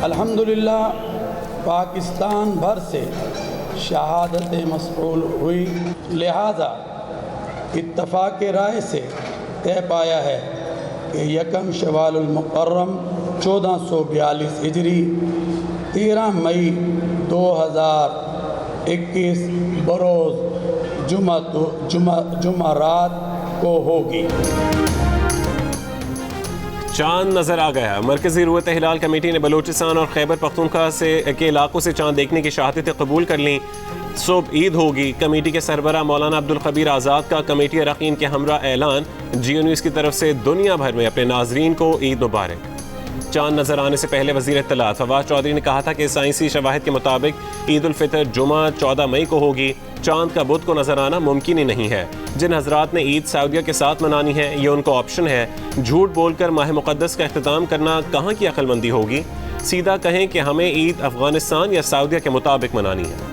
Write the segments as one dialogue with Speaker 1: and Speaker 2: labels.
Speaker 1: अल्हम्दुलिल्लाह पाकिस्तान भर से शहादत मसऊल हुई, लिहाजा इत्तफ़ाक़ राय से तय पाया है कि यकम शवालुल मुकर्रम 1442 हिजरी 13 मई 2021 बरोज़ जुमारात को होगी।
Speaker 2: चांद नजर आ गया। मरकजी रुयत हिलाल कमेटी ने बलूचिस्तान और खैबर पख्तूनख्वा के इलाकों से चांद देखने की शहादतें कबूल कर लीं। सुबह ईद होगी। कमेटी के सरबराह मौलाना अब्दुल खबीर आज़ाद का कमेटी अरकान के हमरा ऐलान। जियो न्यूज़ की तरफ से दुनिया भर में अपने नाजरीन को ईद मुबारक। चांद नजर आने से पहले वज़ीर इत्तलात फवाद चौधरी ने कहा था कि साइंसी शवाहिद के मुताबिक ईद उल फितर जुमा 14 मई को होगी। चांद का बुध को नजर आना मुमकिन ही नहीं है। जिन हजरात ने ईद सऊदीया के साथ मनानी है, ये उनको ऑप्शन है। झूठ बोलकर माह मुक़द्दस का इख्तिताम करना कहाँ की अक्लमंदी होगी। सीधा कहें कि हमें ईद अफगानिस्तान या सऊदीया के मुताबिक मनानी है।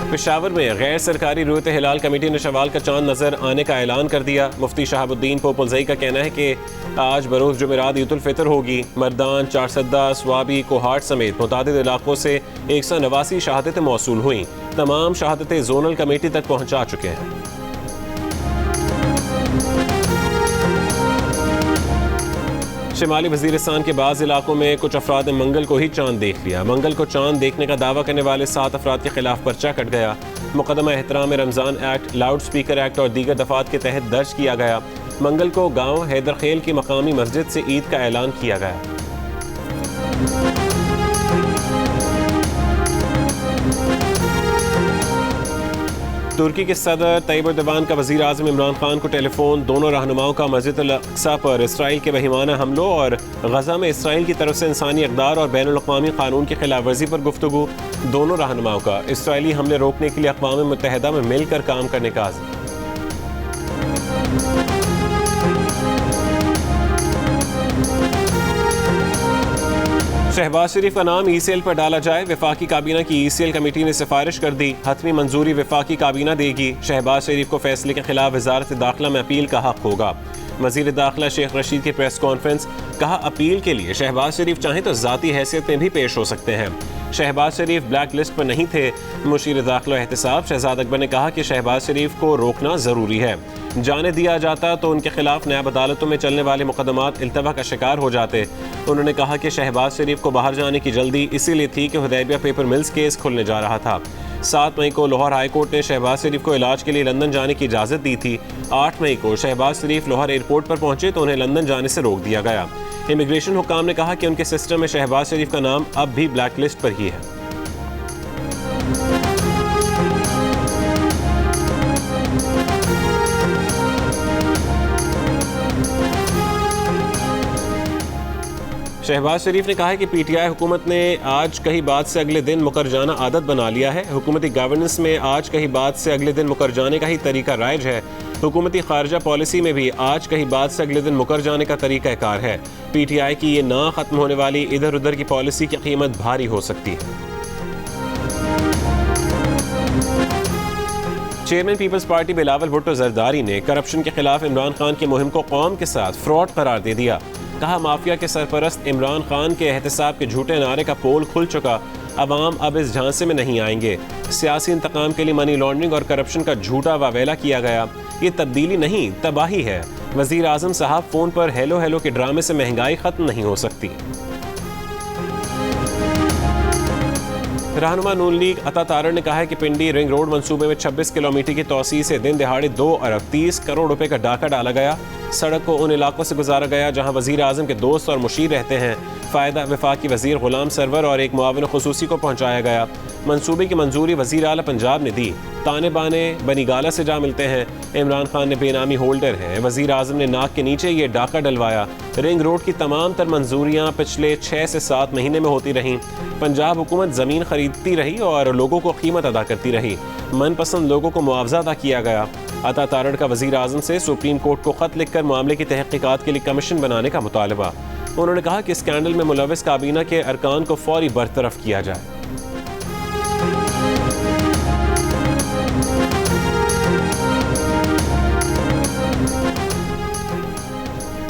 Speaker 2: पेशावर में गैर सरकारी रुयत हिलाल कमेटी ने शवाल का चांद नजर आने का ऐलान कर दिया। मुफ्ती शहाबुद्दीन पोपुलजई का कहना है कि आज बरोज़ जुमेरात ईद उल फितर होगी। मर्दान, चारसद्दा, स्वाबी, कोहाट समेत मुतादिद इलाकों से 189 शहादतें मौसूल हुई। तमाम शहादतें जोनल कमेटी तक पहुँचा चुके हैं। शिमाली वजीरिस्तान के बाज़ इलाकों में कुछ अफराद ने मंगल को ही चांद देख लिया। मंगल को चांद देखने का दावा करने वाले 7 अफराद के खिलाफ पर्चा कट गया। मुकदमा एहतराम Ramzan act, loud speaker act और दीगर दफात के तहत दर्ज किया गया। मंगल को गांव हैदरखेल की मकामी मस्जिद से ईद का ऐलान किया गया। तुर्की के सदर तैयब एर्दोगान का वज़ीर आज़म इमरान खान को टेलीफोन। दोनों रहनुमाओं का मस्जिद अल अक्सा पर इसराइल के बहिमाना हमलों और गजा में इसराइल की तरफ से इंसानी इक़दार और बैनुल अक़वामी क़ानून की खिलाफ वर्जी पर गुफ्तगू। दोनों रहनुमाओं का इसराइली हमले रोकने के लिए अक़वाम मुत्तहिदा में मिलकर काम करने का आज़म। शहबाज शरीफ का नाम ECL पर डाला जाए। वफाकी काबीना की ECL कमेटी ने सिफारिश कर दी। हतमी मंजूरी वफाकी काबीना देगी। शहबाज शरीफ को फैसले के खिलाफ वजारत दाखिला में अपील का हक होगा। वजीर दाखिला शेख रशीद की प्रेस कॉन्फ्रेंस। कहा, अपील के लिए शहबाज शरीफ चाहें तो ज़ाती हैसियत में भी पेश हो सकते हैं। शहबाज शरीफ ब्लैक लिस्ट पर नहीं थे। मुशीर दाखिला एहतसाब शहजाद अकबर ने कहा कि शहबाज शरीफ को रोकना ज़रूरी है। जाने दिया जाता तो उनके खिलाफ नायब अदालतों में चलने वाले मुकदमात इल्तवा का शिकार हो जाते। उन्होंने कहा कि शहबाज शरीफ को बाहर जाने की जल्दी इसीलिए थी कि हुदैबिया पेपर मिल्स केस खुलने जा रहा था। 7 मई को लाहौर हाई कोर्ट ने शहबाज शरीफ को इलाज के लिए लंदन जाने की इजाज़त दी थी। 8 मई को शहबाज शरीफ लाहौर एयरपोर्ट पर पहुंचे तो उन्हें लंदन जाने से रोक दिया गया। इमिग्रेशन हुक्काम ने कहा कि उनके सिस्टम में शहबाज शरीफ का नाम अब भी ब्लैक लिस्ट पर ही है। शहबाज शरीफ ने कहा है कि PTI हुकूमत ने आज कही बात से अगले दिन मुकर जाना आदत बना लिया है। हुकूमती गवर्नेंस में आज कही बात से अगले दिन मुकर जाने का ही तरीका राइज है। हुकूमती खारजा पॉलिसी में भी आज कही बात से अगले दिन मुकर जाने का तरीका कार है। PTI की ये ना खत्म होने वाली इधर उधर की पॉलिसी की कीमत भारी हो सकती है। Chairman people's party Bilawal Bhutto Zardari ने करप्शन के खिलाफ इमरान खान की मुहिम को कौम के साथ फ्रॉड करार दे दिया। कहा, माफिया के सरपरस्त इमरान खान के एहतसाब के झूठे नारे का पोल खुल चुका। अवाम अब इस झांसे में नहीं आएंगे। सियासी इंतकाम के लिए मनी लॉन्ड्रिंग और करप्शन का झूठा वावेला किया गया। ये तब्दीली नहीं, तबाही है। वजीर आजम साहब फोन पर हेलो हेलो के ड्रामे से महंगाई खत्म नहीं हो सकती। रहनुमा नून लीग अता तारड़ ने कहा है कि पिंडी रिंग रोड मंसूबे में 26 किलोमीटर की तोसी से दिन दिहाड़े 2 अरब 30 करोड़ रुपए का डाका डाला गया। सड़क को उन इलाकों से गुजारा गया जहां वजीर आजम के दोस्त और मुशीर रहते हैं। फ़ायदा वफाकी वजीर गुलाम सरवर और एक मुआविन खुसूसी को पहुंचाया गया। मंसूबे की मंजूरी वजीर आला पंजाब ने दी। ताने बाने बनीगाला से जा मिलते हैं। इमरान खान ने बेनामी होल्डर है। वजीर आजम ने नाक के नीचे ये डाका डलवाया। रिंग रोड की तमाम तर मंजूरियाँ पिछले 6 से 7 महीने में होती रहीं। पंजाब हुकूमत ज़मीन खरीदती रही और लोगों को कीमत अदा करती रही। मनपसंद लोगों को मुआवजा अदा किया गया। अता तारड़ का वजीर आजम से सुप्रीम कोर्ट को खत लिखकर मामले की तहकीकात के लिए कमीशन बनाने का मुतालबा। उन्होंने कहा कि स्कैंडल में मुलविस काबीना के अरकान को फौरी बरतरफ किया जाए।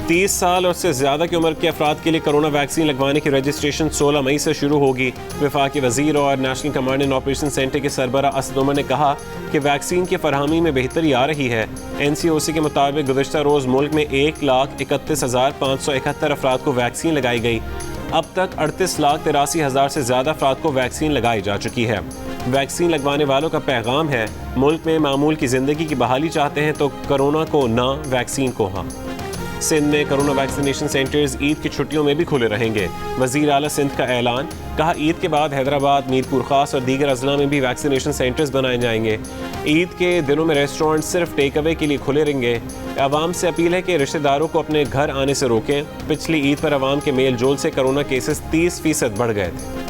Speaker 2: 30 साल और उससे ज़्यादा की उम्र के अफराद के लिए कोरोना वैक्सीन लगवाने की रजिस्ट्रेशन 16 मई से शुरू होगी। वफाकी वज़ीर और national command and operation centre के सरबरा असद उमर ने कहा कि वैक्सीन की फरहमी में बेहतरी आ रही है। NCOC के मुताबिक गुज़श्ता रोज़ मुल्क में 1,31,571 अफराद को वैक्सीन लगाई गई। अब तक 38,83,000 से ज़्यादा अफराद को वैक्सीन लगाई जा चुकी है। वैक्सीन लगवाने वालों का पैगाम है, मुल्क में मामूल की ज़िंदगी की बहाली चाहते हैं तो कोरोना को ना, वैक्सीन को हाँ। सिंध में कोरोना वैक्सीनेशन सेंटर्स ईद की छुट्टियों में भी खुले रहेंगे। वज़ीर आला सिंध का ऐलान, कहा ईद के बाद हैदराबाद, मीरपुर खास और दीगर अजला में भी वैक्सीनेशन सेंटर्स बनाए जाएंगे। ईद के दिनों में रेस्टोरेंट सिर्फ टेक अवे के लिए खुले रहेंगे। आवाम से अपील है कि रिश्तेदारों को अपने घर आने से रोकें। पिछली ईद पर आवाम के मेल जोल से कोरोना केसेस 30% बढ़ गए थे।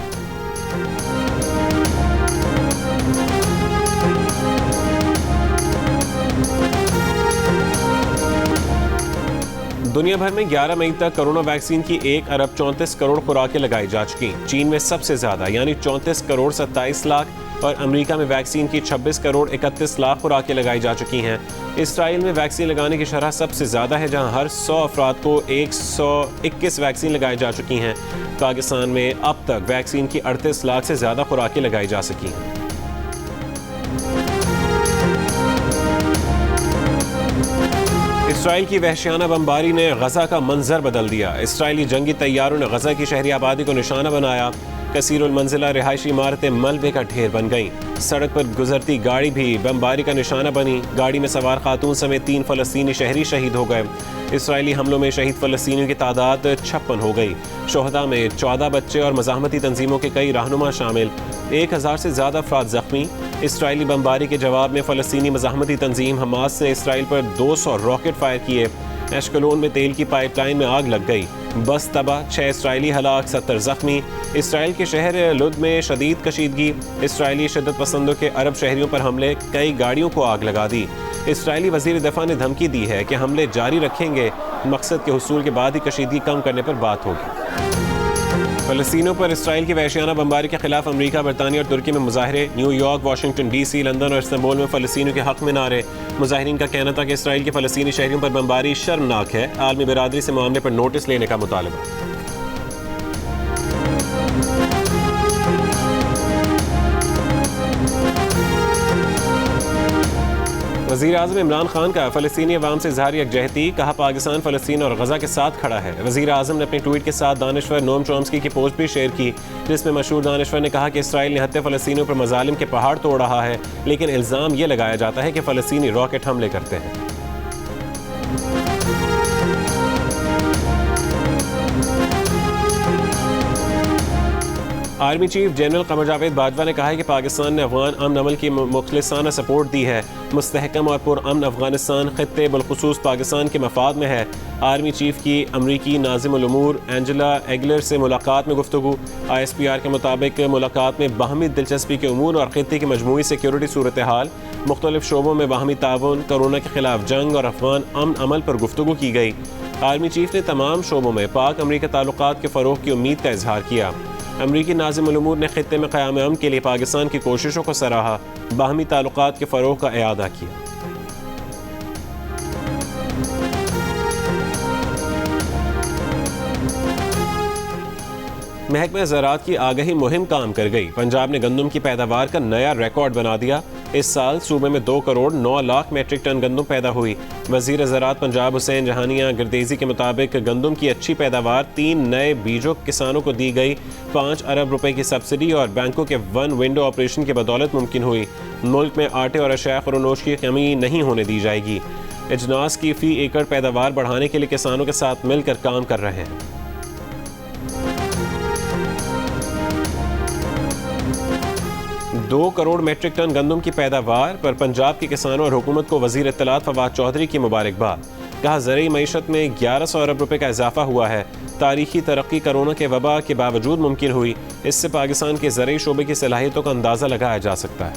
Speaker 2: दुनिया भर में 11 मई तक कोरोना वैक्सीन की 1 अरब 34 करोड़ खुराकें लगाई जा चुकी। चीन में सबसे ज़्यादा यानी 34 करोड़ 27 लाख और अमेरिका में वैक्सीन की 26 करोड़ 31 लाख खुराकें लगाई जा चुकी हैं। इसराइल में वैक्सीन लगाने की शरह सबसे ज़्यादा है, जहां हर 100 अफराद को 121 वैक्सीन लगाई जा चुकी हैं। पाकिस्तान में अब तक वैक्सीन की 38 लाख से ज़्यादा खुराकें लगाई जा सकी हैं। इसराइल की वहशियाना बमबारी ने गजा का मंजर बदल दिया। इसराइली जंगी तैयारों ने गजा की शहरी आबादी को निशाना बनाया। कसीरुल मंजिला रिहायशी इमारतें मलबे का ढेर बन गईं। सड़क पर गुजरती गाड़ी भी बमबारी का निशाना बनी। गाड़ी में सवार खातून समेत 3 फ़लस्तीनी शहरी शहीद हो गए। इसराइली हमलों में शहीद फ़लस्तीनियों की तादाद 56 हो गई। शोहदा में 14 बच्चे और मज़ाहमती तंजीमों के कई रहनुमा शामिल। 1000 से ज़्यादा अफराद ज़ख्मी। इसराइली बमबारी के जवाब में फ़लस्तीनी मज़ाहमती तंजीम हमास ने इसराइल पर 200 रॉकेट फायर किए। एशकलोन में तेल की पाइपलाइन में आग लग गई। बस तबाह, 6 इसराइली हलाक, 70 ज़ख्मी। इसराइल के शहर लुद में शदीद कशीदगी। इसराइली शिद्दत पसंदों के अरब शहरियों पर हमले, कई गाड़ियों को आग लगा दी। इसराइली वज़ीर दफ़ा ने धमकी दी है कि हमले जारी रखेंगे। मकसद के हुसूल के बाद ही कशीदगी कम करने पर बात होगी। फ़लस्तीनियों पर इसराइल की वहशियाना बमबारी के खिलाफ अमेरिका, बरतानिया और तुर्की में मुजाहरे। न्यूयॉर्क, वाशिंगटन DC, लंदन और इस्तांबुल में फ़लस्तीनियों के हक़ में नारे। मुजाहिरीन का कहना था कि इसराइल के फ़लस्तीनी शहरियों पर बमबारी शर्मनाक है। आलमी बिरादरी से मामले पर नोटिस लेने का मुतालबा। वज़ीर आज़म इमरान खान का फ़लस्तीनी अवाम से इज़हार यकजहती, कहा पाकिस्तान फ़लस्तीन और गज़ा के साथ खड़ा है। वज़ीर आज़म ने अपने ट्वीट के साथ दानिश्वर नोम चॉम्स्की की पोस्ट भी शेयर की, जिसमें मशहूर दानिश्वर ने कहा कि इसराइल निहत्ते फ़लस्तीनियों पर मज़ालिम के पहाड़ तोड़ रहा है, लेकिन इल्ज़ाम ये लगाया जाता है कि फ़लस्तीनी रॉकेट हमले करते हैं। Army chief general Qamar Javed Bajwa ने कहा है कि पाकिस्तान ने अफगान अमन अमल की मुखलिसाना सपोर्ट दी है। मुस्तहकम और पुरअमन अफगानिस्तान खित्ते बलखुसूस पाकिस्तान के मफाद में है। आर्मी चीफ की अमरीकी नाज़िमुल उमूर एंजेला एगलर से मुलाकात में गुफ्तगू। ISPR के मुताबिक मुलाकात में बाहमी दिलचस्पी के उमूर और खित्ते की मजमूई सिक्योरिटी सूरत हाल, मुख्तलिफ शोबों में बाहमी ताउन, कोरोना के खिलाफ जंग और अफगान अमन अमल पर गुफ्तगू की गई। आर्मी चीफ ने तमाम शोबों में पाक अमरीका ताल्लुकात के फ़रोग़ की उम्मीद का इजहार किया। अमरीकी नाज़िमुल उमूर ने खित्ते में क़याम अमन के लिए पाकिस्तान की कोशिशों को सराहा, बाहमी ताल्लुकात के फ़रोग़ का इआदा किया। महकमा ज़राअत की आगाही मुहिम काम कर गई। पंजाब ने गंदम की पैदावार का नया रिकॉर्ड बना दिया। इस साल सूबे में 2 करोड़ 9 लाख मैट्रिक टन गंदम पैदा हुई। वज़ीर ज़राअत पंजाब हुसैन जहानिया गिरदेज़ी के मुताबिक गंदम की अच्छी पैदावार 3 नए बीजों किसानों को दी गई। 5 अरब रुपए की सब्सिडी और बैंकों के 1 विंडो ऑपरेशन की बदौलत मुमकिन हुई। मुल्क में आटे और अशया खुरनोश की कमी नहीं होने दी जाएगी। अजनास की फ़ी एकड़ पैदावार बढ़ाने के लिए किसानों के साथ मिलकर काम कर रहे हैं। दो करोड़ मैट्रिक टन गंदम की पैदावार पर पंजाब के किसानों और हुकूमत को वज़ीर इत्तलात फवाद चौधरी की मुबारकबाद। कहा ज़रूरी मईशत में 1100 अरब रुपए का इजाफा हुआ है। तारीखी तरक्की कोरोना के वबा के बावजूद मुमकिन हुई। इससे पाकिस्तान के ज़रूरी शोबे की सलाहियतों का अंदाज़ा लगाया जा सकता है।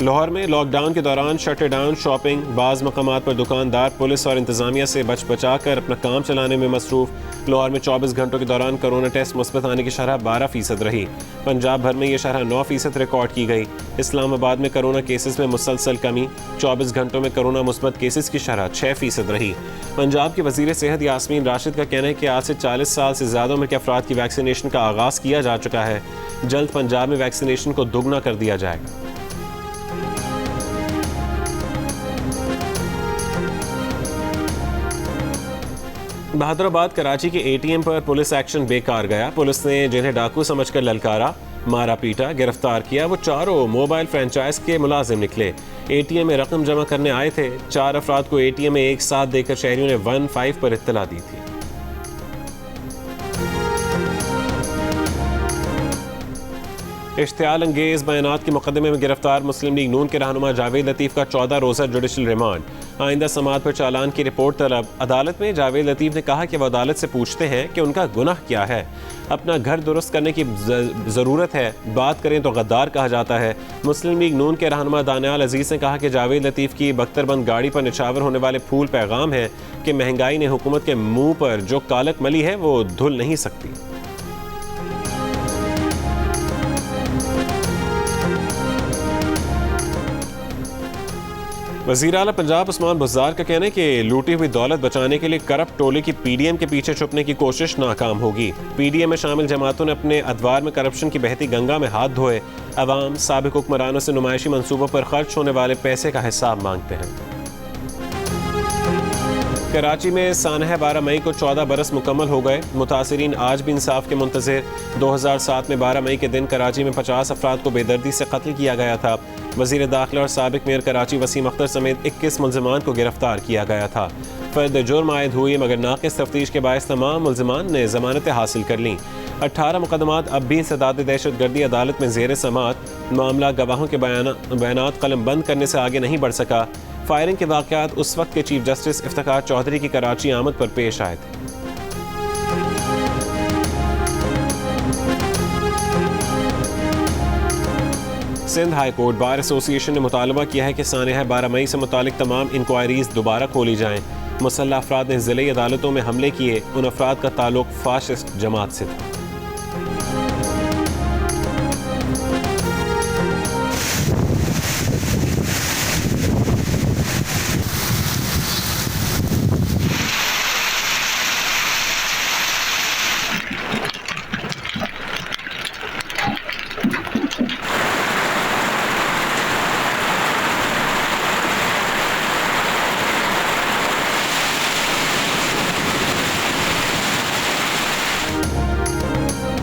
Speaker 2: लाहौर में लॉकडाउन के दौरान शटर डाउन, शॉपिंग, बाज़ मकामात पर दुकानदार पुलिस और इंतजामिया से बचा कर अपना काम चलाने में मसरूफ़। लाहौर में 24 घंटों के दौरान कोरोना टेस्ट मुस्बत आने की शरह 12% रही। पंजाब भर में ये शरह 9% रिकॉर्ड की गई। इस्लामाबाद में कोरोना केसेस में मुसलसल कमी, 24 घंटों में कोरोना मुस्बत केसेस की शरह 6% रही। पंजाब के वज़ीर सेहत यास्मीन राशिद का कहना है कि आज से 40 साल से ज़्यादा उम्र के अफराद की वैक्सीनेशन का आगाज़ किया जा चुका है। जल्द पंजाब में वैक्सीनेशन को दोगुना कर दिया जाएगा। बहादुराबाद कराची के ATM पर पुलिस एक्शन बेकार गया। पुलिस ने जिन्हें डाकू समझकर ललकारा, मारा पीटा, गिरफ्तार किया, वो चारों मोबाइल फ्रेंचाइज के मुलाजिम निकले। ATM में रकम जमा करने आए थे। 4 अफराद को ATM में एक साथ देकर शहरियों ने 15 पर इत्तला दी थी। इश्तियाल अंगेज बयानात के मुकदमे में गिरफ्तार मुस्लिम लीग नून के रहनुमा जावेद लतीफ़ का 14 रोज़ा जुडिशल रिमांड। आइंदा समाअत पर चालान की रिपोर्ट तलब। अदालत में जावेद लतीफ़ ने कहा कि वह अदालत से पूछते हैं कि उनका गुनाह क्या है। अपना घर दुरुस्त करने की ज़रूरत है, बात करें तो गद्दार कहा जाता है। मुस्लिम लीग नून के रहनुमा दानियाल अजीज़ ने कहा कि जावेद लतीफ़ की बख्तरबंद गाड़ी पर निछावर होने वाले फूल पैगाम है कि महंगाई ने हुकूमत के मुंह पर जो कालक मली है वो धुल नहीं सकती। वज़ीर आला पंजाब उस्मान बुज़दार का कहना है कि लूटी हुई दौलत बचाने के लिए करप्ट टोले की PDM के पीछे छुपने की कोशिश नाकाम होगी। PDM में शामिल जमातों ने अपने अदवार में करप्शन की बहती गंगा में हाथ धोए। अवाम साबिक हुक्मरानों से नुमाइशी मंसूबों पर खर्च होने वाले पैसे का हिसाब मांगते हैं। कराची में सानह 12 मई को 14 बरस मुकम्मल हो गए। मुतासिरीन आज भी इंसाफ के मुंतज़िर। 2007 में 12 मई के दिन कराची में 50 अफराद को बेदर्दी से कत्ल किया गया था। वज़ीर दाखिला और साबिक मेयर कराची वसीम अख्तर समेत 21 मुल्ज़िमान को गिरफ्तार किया गया था। फ़र्द जुर्म आयद हुई मगर नाक़िस तफ्तीश के बायस तमाम मुल्ज़िमान ने ज़मानतें हासिल कर लीं। 18 मुकदमात अब भी इंसदाद दहशतगर्दी अदालत में ज़ेर समाअत। मामला गवाहों के बयानात कलम बंद करने से आगे नहीं बढ़ सका। फायरिंग के वाक़यात उस वक्त के चीफ जस्टिस इफ्तिखार चौधरी की कराची आमद पर पेश आए थे। Sindh high court bar association ने मुतालबा किया है कि सानह 12 मई से मुतालिक तमाम इंक्वायरीज दोबारा खोली जाएं। मुसल्लह अफराद ने ज़िले अदालतों में हमले किए। उन अफराद का ताल्लुक फाशिस्ट जमात से था।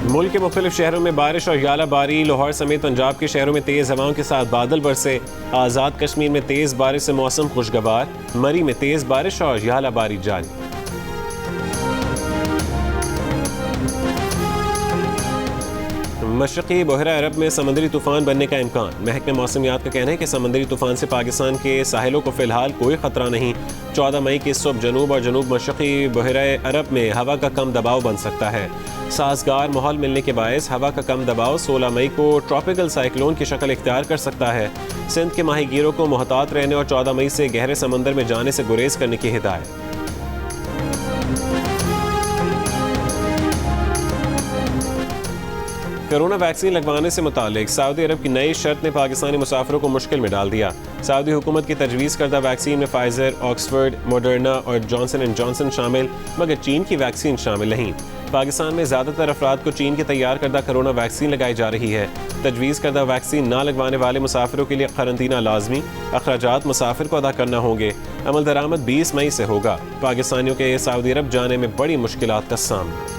Speaker 2: मुल्क के मुख्तलिफ शहरों में बारिश और यालाबारी। लाहौर समेत पंजाब के शहरों में तेज़ हवाओं के साथ बादल बरसे। आज़ाद कश्मीर में तेज़ बारिश से मौसम खुशगवार। मरी में तेज़ बारिश और यालाबारी जारी। मशरक़ी बहरा अरब में समुद्री तूफ़ान बनने का इम्कान। महकमे मौसमियात का कहना है कि समुद्री तूफ़ान से पाकिस्तान के साहिलों को फ़िलहाल कोई ख़तरा नहीं। 14 मई की सुबह जनूब और जनूब मशरक़ी बहरा अरब में हवा का कम दबाव बन सकता है। साजगार माहौल मिलने के बायस हवा का कम दबाव 16 मई को ट्रॉपिकल साइक्लोन की शक्ल इख्तियार कर सकता है। सिंध के माहीगीरों को मोहतात रहने और 14 मई से गहरे समंदर में जाने से गुरेज करने की हिदायत। कोरोना वैक्सीन लगवाने से मुतालिक सऊदी अरब की नई शर्त ने पाकिस्तानी मुसाफिरों को मुश्किल में डाल दिया। सऊदी हुकूमत की तजवीज़ करदा वैक्सीन में फाइजर, ऑक्सफोर्ड, मॉडर्ना और जॉनसन एंड जॉनसन शामिल, मगर चीन की वैक्सीन शामिल नहीं। पाकिस्तान में ज़्यादातर अफराद को चीन की तैयार करदा कोरोना वैक्सीन लगाई जा रही है। तजवीज़ करदा वैक्सीन ना लगवाने वाले मुसाफिरों के लिए करंतना लाजमी। अखराजात मुसाफिर को अदा करना होंगे। अमल दरामद 20 मई से होगा। पाकिस्तानियों के सऊदी अरब जाने में बड़ी मुश्किलात का सामना।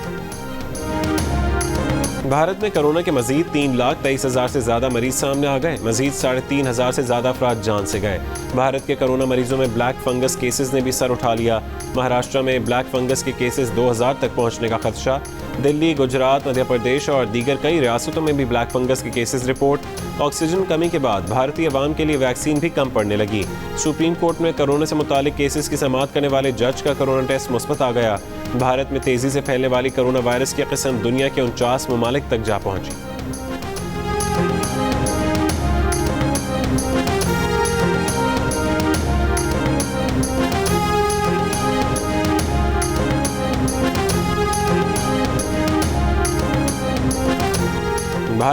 Speaker 2: भारत में कोरोना के मजीद 3,23,000 से ज़्यादा मरीज सामने आ गए। मजीद 3,500 से ज़्यादा अफराद जान से गए। भारत के कोरोना मरीजों में ब्लैक फंगस केसेस ने भी सर उठा लिया। महाराष्ट्र में ब्लैक फंगस के केसेस 2000 तक पहुंचने का खदशा। दिल्ली, गुजरात, मध्य प्रदेश और दीगर कई रियासतों में भी ब्लैक फंगस के केसेस रिपोर्ट। ऑक्सीजन कमी के बाद भारतीय अवाम के लिए वैक्सीन भी कम पड़ने लगी। सुप्रीम कोर्ट में कोरोना से मुतालिक केसेस की समाअत करने वाले जज का कोरोना टेस्ट मुस्बत आ गया। भारत में तेजी से फैलने वाली कोरोना वायरस की किस्म दुनिया के 49 ममालिक तक जा पहुंची।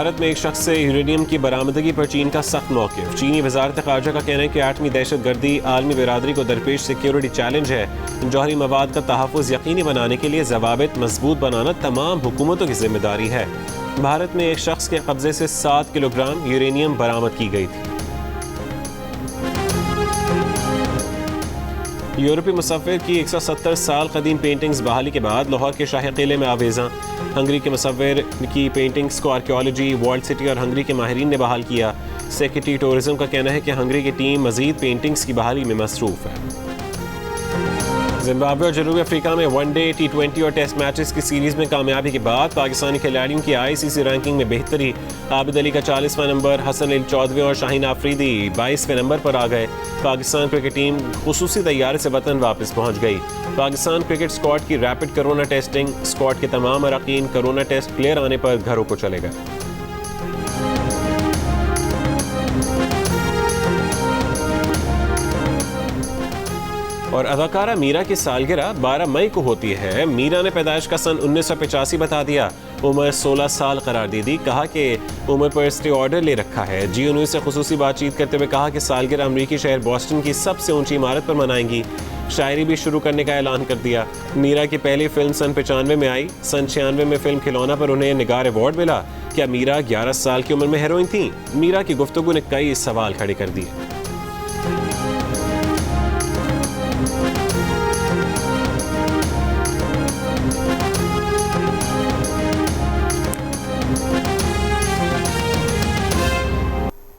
Speaker 2: भारत में एक शख्स से यूरेनियम की बरामदगी पर चीन का सख्त मौक़िफ़। चीनी वज़ारत ख़ारजा का कहना है कि आठवीं दहशतगर्दी आलमी बिरादरी को दरपेश सिक्योरिटी चैलेंज है। जौहरी मवाद का तहफ़्फ़ुज़ यकीनी बनाने के लिए ज़वाबित मजबूत बनाना तमाम हुकूमतों की जिम्मेदारी है। भारत में एक शख्स के कब्जे से 7 किलोग्राम यूरेनियम बरामद की गई थी। यूरोपीय मुसव्विर की 170 साल कदीम पेंटिंग्स बहाली के बाद लाहौर के शाही किले में आवेज़ा। हंगरी के मुसव्विर की पेंटिंग्स को आर्कियोलॉजी, वर्ल्ड सिटी और हंगरी के माहिरीन ने बहाल किया। सेक्रेटरी टूरिज्म का कहना है कि हंगरी की टीम मज़ीद पेंटिंग्स की बहाली में मसरूफ़ है। जिम्बाब्वे और जनूबी अफ्रीका में वनडे, T20 और टेस्ट मैचेस की सीरीज़ में कामयाबी के बाद पाकिस्तानी खिलाड़ियों की ICC रैंकिंग में बेहतरी। आबिद अली का 40वां नंबर, हसन अली 14वें और शाहीन आफरीदी 22वें नंबर पर आ गए। पाकिस्तान क्रिकेट टीम खुसूसी तैयारे से वतन वापस पहुंच गई। पाकिस्तान क्रिकेट स्क्वाड की रैपिड कोरोना टेस्टिंग। स्क्वाड के तमाम अरकान कोरोना टेस्ट क्लियर आने पर घरों को चले गए। और अदाकारा मीरा की सालगिरह 12 मई को होती है। मीरा ने पैदाइश का सन 1985 बता दिया। उम्र 16 साल करार दे दी। कहा कि उम्र पर स्टे ऑर्डर ले रखा है। GNU न्यूज़ से खुसूसी बातचीत करते हुए कहा कि सालगिरह अमरीकी शहर बॉस्टन की सबसे ऊंची इमारत पर मनाएंगी। शायरी भी शुरू करने का ऐलान कर दिया। मीरा की पहली फिल्म सन 95 में आई। सन 96 में फिल्म खिलौना पर उन्हें निगार अवार्ड मिला। क्या मीरा 11 साल की उम्र में हीरोइन थी? मीरा की गुफ्तगू ने कई सवाल खड़े कर दिए।